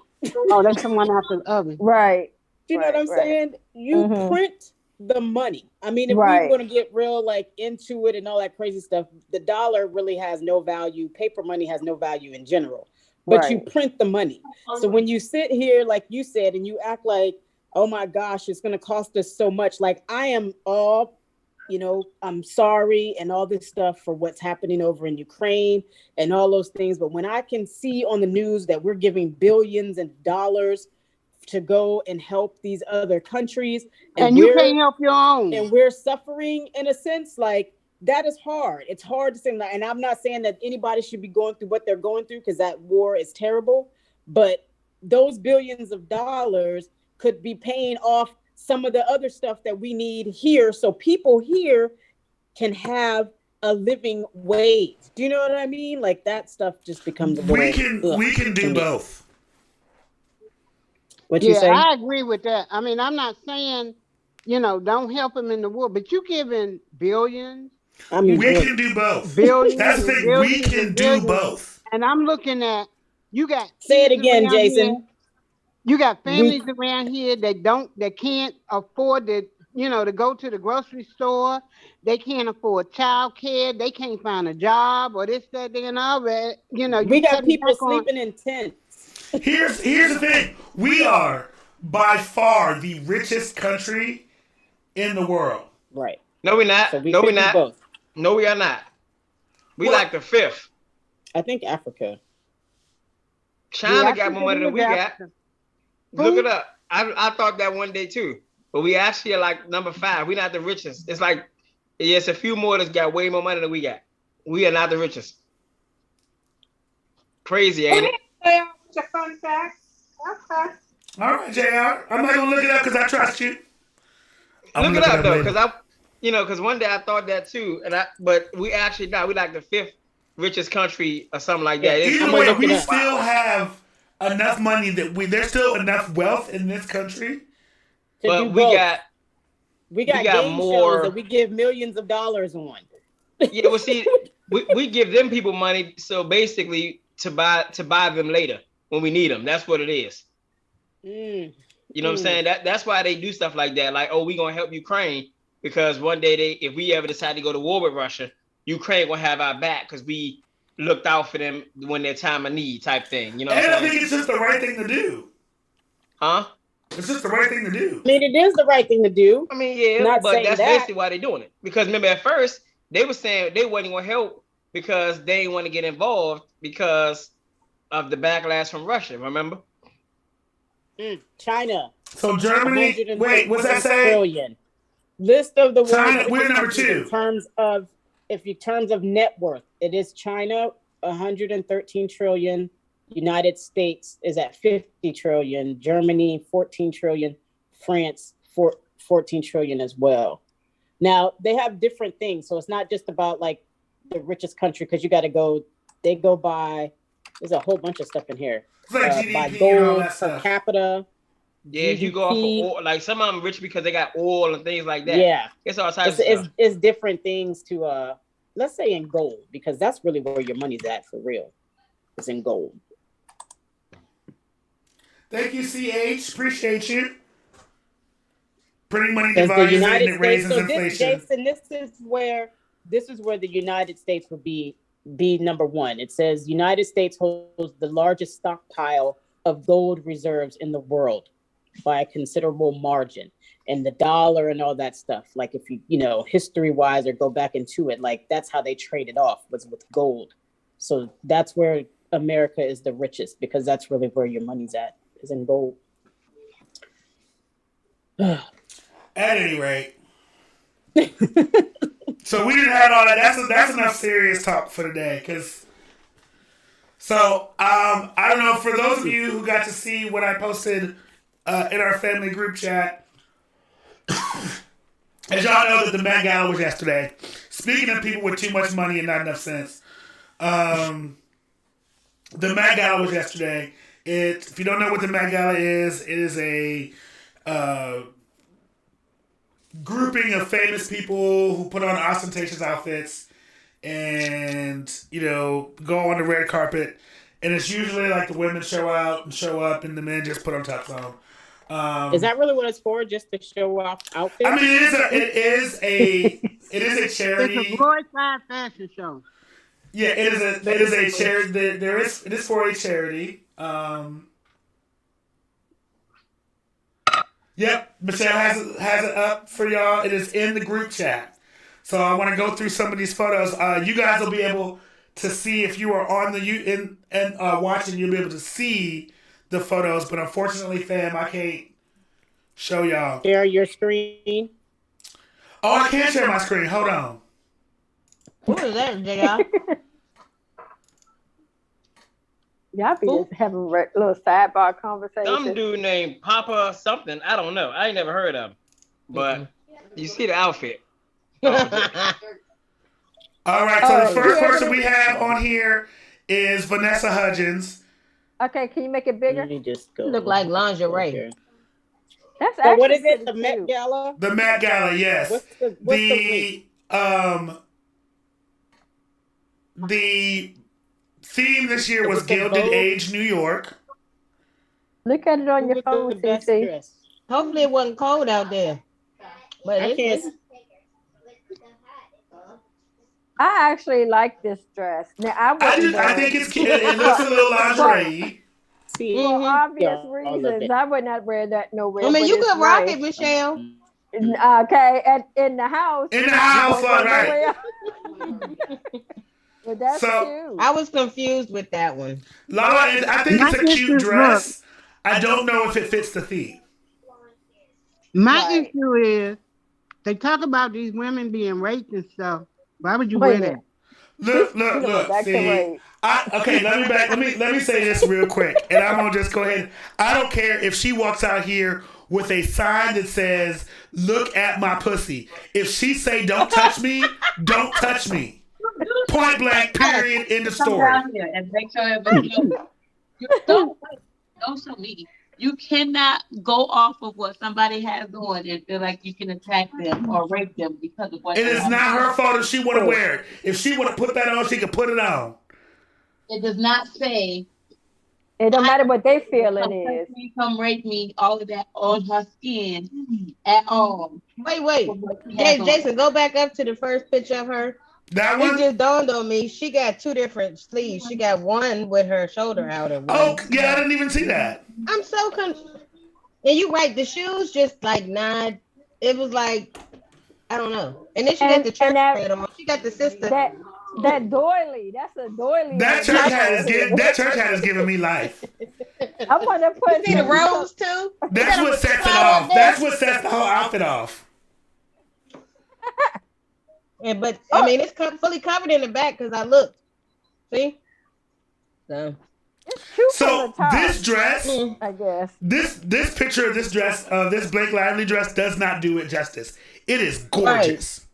Oh, that's someone after the oven. Right. You know what I'm saying? You print the money. I mean, if we're going to get real into it and all that crazy stuff, the dollar really has no value. Paper money has no value in general. But you print the money. So when you sit here, like you said, and you act like, oh my gosh, it's going to cost us so much. Like I am all, I'm sorry and all this stuff for what's happening over in Ukraine and all those things. But when I can see on the news that we're giving billions of dollars to go and help these other countries, and you can't help your own, and we're suffering in a sense, like that is hard. It's hard to say, and I'm not saying that anybody should be going through what they're going through, because that war is terrible, but those billions of dollars could be paying off some of the other stuff that we need here, so people here can have a living wage. Do you know what I mean? Like that stuff just becomes a little, we can do both. What you say? I agree with that. I mean, I'm not saying, don't help them in the war, but you giving billions. I mean, we can do both. Billions. That's the thing. We can do both. And I'm looking at, you got. Say it again, Jason. Here. You got families around here that can't afford to, to go to the grocery store. They can't afford child care. They can't find a job or this, that, and other. We got people sleeping in tents. Here's the thing. We are by far the richest country in the world. Right. No, we're not. So no, we're not. Both. No, we are not. We like the fifth. I think Africa. China got more money than we got. Look it up. I thought that one day too. But we actually are like number 5. We're not the richest. It's like, yes, a few more that's got way more money than we got. We are not the richest. Crazy, ain't it? It's a fun fact. Okay. All right, JR. I'm not gonna look it up because I trust you. Look it up though, because because one day I thought that too, but we actually not. We like the 5th richest country or something like that. Either way, we still have enough money that there's still enough wealth in this country. But we got game more shows that we give millions of dollars on. Yeah, well, see, we give them people money, so basically to buy them later when we need them. That's what it is. You know what I'm saying? That's why they do stuff like that. Like, oh, we gonna help Ukraine because one day if we ever decide to go to war with Russia, Ukraine gonna have our back because we looked out for them when their time of need, type thing. You know what I'm saying? I think it's just the right thing to do. Huh? It's just the right thing to do. I mean, it is the right thing to do. I mean, yeah, but that's basically why they're doing it. Because remember, at first they were saying they wasn't gonna help because they didn't want to get involved because of the backlash from Russia. Remember? China. So Germany. Wait, what's that say? Trillion. List of the China. We're number 2 in terms of net worth. It is China, 113 trillion. United States is at 50 trillion. Germany, 14 trillion. France, 14 trillion as well. Now they have different things, so it's not just about like the richest country because you got to go. They go by. There's a whole bunch of stuff in here. Like GDP by gold and all that per stuff. capita. Yeah, if you go off of oil, like some of them rich because they got oil and things like that. Yeah, it's all types of stuff. It's different things to let's say in gold because that's really where your money's at for real. It's in gold. Thank you, CH. Appreciate you. Printing money devalues and it raises inflation. Jason, this is where the United States would be number 1. It says United States holds the largest stockpile of gold reserves in the world by a considerable margin. And the dollar and all that stuff, like if you history wise or go back into it, like that's how they traded off was with gold. So that's where America is the richest because that's really where your money's at, is in gold. At any rate. So we didn't have all that. That's enough serious talk for today. I don't know, for those of you who got to see what I posted in our family group chat, as y'all know that the Met Gala was yesterday. Speaking of people with too much money and not enough sense, the Met Gala was yesterday. If you don't know what the Met Gala is, it is a grouping of famous people who put on ostentatious outfits and go on the red carpet, and it's usually like the women show up and the men just put on tux on. Is that really what it's for? Just to show off outfits? I mean, it is a charity. It's a glorified fashion show. Yeah, it is a charity. It is for a charity. Yep, Michelle has it up for y'all. It is in the group chat. So I want to go through some of these photos. You guys will be able to see if you are on watching. You'll be able to see the photos, but unfortunately, fam, I can't show y'all. Share your screen. Oh, I can share my screen. Hold on. Who is that, JR? Y'all be just having a little sidebar conversation. Some dude named Papa something. I don't know. I ain't never heard of him. But you see the outfit. All right, so the first person we have on here is Vanessa Hudgins. Okay, can you make it bigger? Let me just go. Look like lingerie. That's So what is actually it? The Met Gala? The Met Gala, yes. What's the link? The theme this year was Gilded Age New York. Look at it on your phone, CC. Dress? Hopefully it wasn't cold out there. But I can't. I actually like this dress. Now I think it's cute. It looks a little lingerie. For obvious reasons, I would not wear that nowhere. I mean, you could rock it, nice. Michelle. Okay, in the house. In the house, right. But that's cute. I was confused with that one. Lala, I think it's a cute dress. I don't know if it fits the theme. My Right. issue is they talk about these women being raped and stuff. Why would you Wait a wear that? minute. Look, She look, done went look. back to See, rape. okay. Let me say this real quick, and I'm gonna just go ahead. I don't care if she walks out here with a sign that says "Look at my pussy." If she say "Don't touch me," don't touch me. Point blank. Period. End of Come story. down here and make sure everybody knows. You don't show me. You cannot go off of what somebody has on and feel like you can attack them or rape them because of what It they is have not her on. fault if she want to wear it. If she want to put that on, she can put it on. It does not say It don't matter what they feeling is. come rape me, all of that on her skin at all. Wait. For what she has on. Jason, go back up to the first picture of her. That It one. just dawned on me. She got two different sleeves. She got one with her shoulder out and one. Oh yeah, I didn't even see that. I'm so confused. And you right, the shoes just like not. It was like I don't know. And then she got the church hat on. She got the sister. That doily. That's a doily. That church hat is giving me life. I want to put. You see the rose too. That's what sets it off. That's what sets the whole outfit off. Yeah, but I mean, it's fully covered in the back because I looked. See? So. It's cute So from the top, this dress, I guess. this picture of this dress, this Blake Lively dress, does not do it justice. It is gorgeous.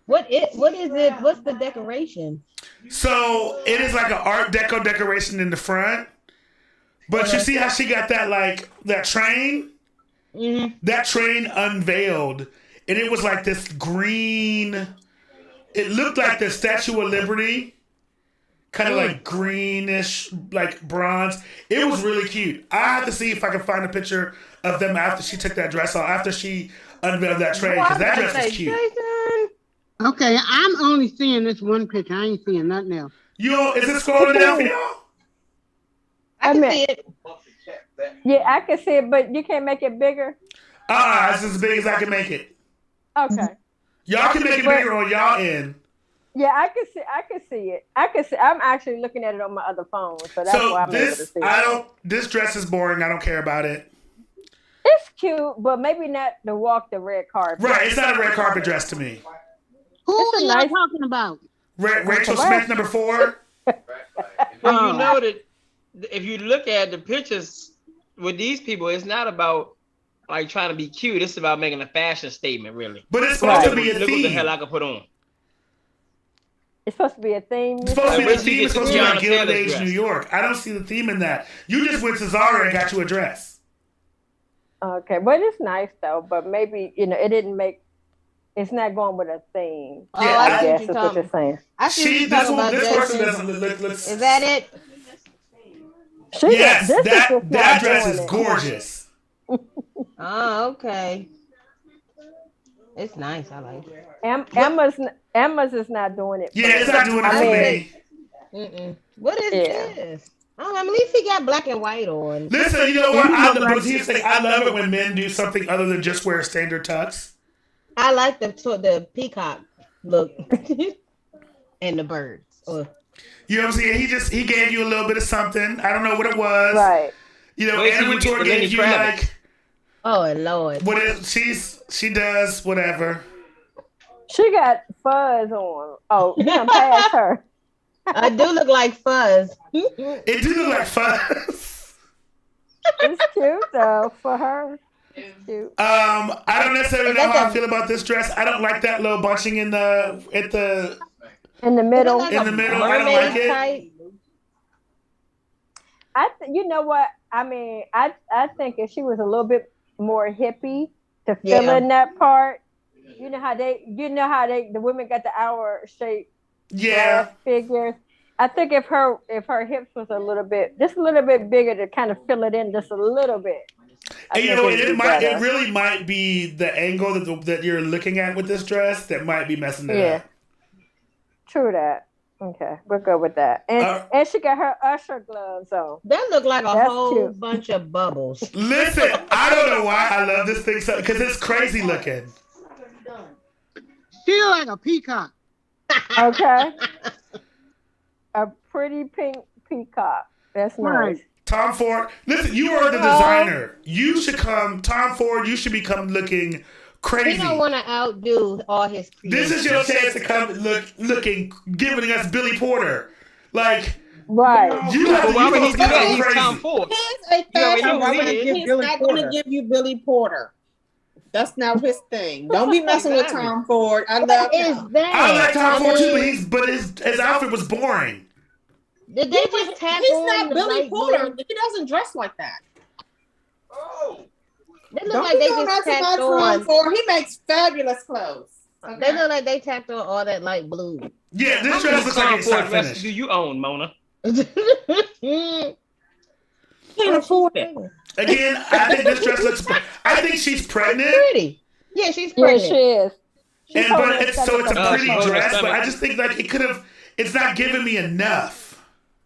What is it? What's the decoration? So it is like an Art Deco decoration in the front, but you see how she got that train? Mm-hmm. That train unveiled, and it was like this green. It looked like the Statue of Liberty. Kind of like greenish, like bronze. It was really cute. I have to see if I can find a picture of them after she took that dress off, after she unveiled that train, because that dress is cute. Okay, I'm only seeing this one picture. I ain't seeing nothing else. Is it scrolling down for y'all? I can see it. Yeah, I can see it, but you can't make it bigger. It's as big as I can make it. Okay. Y'all can make it bigger on y'all end. Yeah, I can see it. I'm actually looking at it on my other phone, so that's why I'm able to see it. This dress is boring. I don't care about it. It's cute, but maybe not to walk the red carpet. Right, it's not a red carpet dress to me. Who are you talking about? Rachel Smith, number 4. Well, you know that if you look at the pictures with these people, it's not about like trying to be cute. It's about making a fashion statement, really. But it's supposed to be a Look what the theme. hell I could put on. It's supposed to be a theme. It's supposed to be Wait the till you theme. get It's to supposed to be like Tiana Gilded Taylor's Age dress. New York. I don't see the theme in that. You just went to Zara and got you a dress. Okay, but it's nice though. But maybe it didn't make. It's not going with a theme. Oh, Yeah, I I see guess what that's you're what you're talking. saying. I see what you're talking about. This person Jason. doesn't look. Is that it? Yes, This that is dress doing is it. gorgeous. Oh, okay. It's nice. I like it. Emma's is not doing it. Yeah, it's not doing it for me. What is this? Oh, at least he got black and white on. Listen, you know what? I love it when men do something other than just wear standard tux. I like the peacock look and the birds. You know what I'm saying? He gave you a little bit of something. I don't know what it was. Right. Anna Wintour gave you like. Oh Lord. She does whatever. She got fuzz on. Oh, you done passed her. I do look like fuzz. It do look like fuzz. It's cute though for her. It's cute. I don't necessarily know how I feel about this dress. I don't like that little bunching in the middle. Like in the middle. I don't like it. Type? You know what? I mean, I think if she was a little bit more hippie to fill in that part, you know how the women got the hour shape figures. I think if her hips was just a little bit bigger to kind of fill it in just a little bit. And it really might be the angle that you're looking at with this dress that might be messing it up. True that. Okay, we'll go with that. And she got her usher gloves on. That looked like a whole bunch of bubbles. Listen, I don't know why I love this thing so because it's crazy looking. She look like a peacock. Okay. A pretty pink peacock. That's nice. Tom Ford, listen, you are the designer. You should come, Tom Ford, you should become looking crazy. He don't want to outdo all his This is your chance to come looking, giving us Billy Porter. Like, Right. you have to why would he do that? go He's crazy. Tom Ford. He's a You already fashion know who he designer. is. He's not going to give you Billy Porter. That's not his thing. Don't be messing with Tom Ford. I love What is him. that? I like Tom Ford too, mean, but his outfit was boring. Did they just tap He's on not the Billy light Porter. blue? He doesn't dress like that. They look Don't like be they doing just that to tapped Tom on. Ford. He makes fabulous clothes. Okay? They look like they tapped on all that light blue. Yeah, this How dress many looks like Tom it's Ford not dresses finished. do you own, Mona? Can't afford it. Again, I think this dress looks. I think she's pregnant. Pretty. Yeah, she's Yeah, pregnant. she is. She's And holding but her it's so stomach it's a up. pretty She's holding her dress, but stomach. I just think like it could have. It's not giving me enough.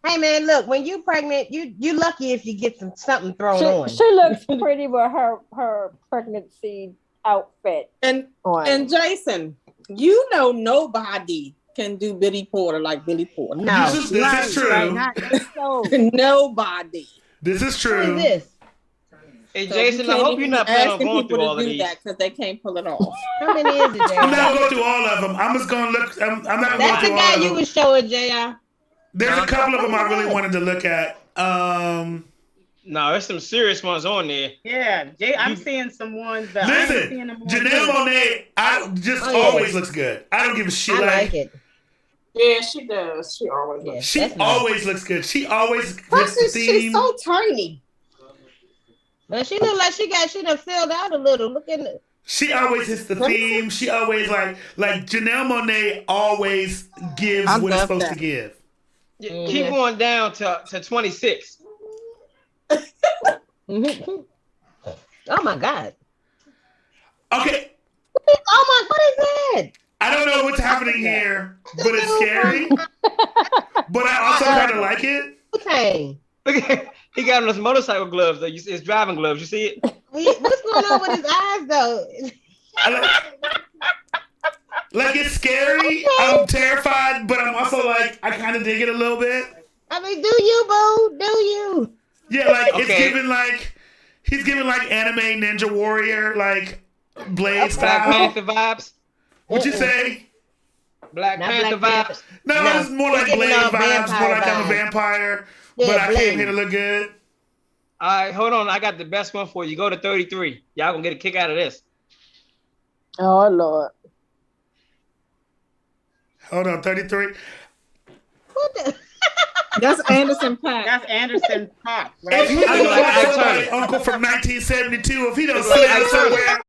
Hey man, look, when you pregnant, you lucky if you get something thrown on. She looks pretty with her pregnancy outfit And on. Jason, you know nobody can do Billy Porter like Billy Porter. No. This is true. Right, not so. Nobody. This is Who true. is this? Hey, So Jason, you I can't hope even you're be not planning on asking going people through to all of do these. that because they can't pull it off. How many is it, I'm not JR? gonna go through all of them. I'm just gonna look. I'm not gonna That's go the through all guy of you them. was showing, JR. There's a couple of them I really wanted to look at. No, there's some serious ones on there. Yeah, Jay, I'm seeing some ones that I ain't seeing them Listen, on Janelle there. Monáe, Oh, yeah. always looks good. I don't give a shit. I like it. Yeah, she does. She always Yeah, looks. She that's nice. always looks good. She always hits Plus, the she's theme. so tiny. But she look like she done filled out a little. Look at it. She always hits the theme. She always like Janelle Monáe always gives I what it's love supposed that. to give. Yeah, keep going down to 26. Oh my God. Okay, Oh my, what is that? I don't know what's happening here, but it's scary. But I also kind of like it. Okay. Look at he got on his motorcycle gloves though. You see his driving gloves. You see it? What's going on with his eyes though? I like it's scary. I'm terrified, but I'm also like I kind of dig it a little bit. I mean, do you, boo? Do you? Yeah, like it's Okay. giving like he's giving like anime Ninja Warrior like Blade Black style. Panther vibes. What'd you say? Black Not Panther Black vibes. No, No, it's more it's like giving Blade off vibes. More vampire like I'm a vibes. vampire, Yeah, but I Blade. came here to look good. All right, hold on. I got the best one for you. Go to 33. Y'all gonna get a kick out of this. Oh Lord. Hold on, 33. What the? That's Anderson .Paak. That's Anderson .Paak, If right? he I looks look like like Ike somebody Turner. uncle from 1972, if he don't Look sit like down Ike Turner. somewhere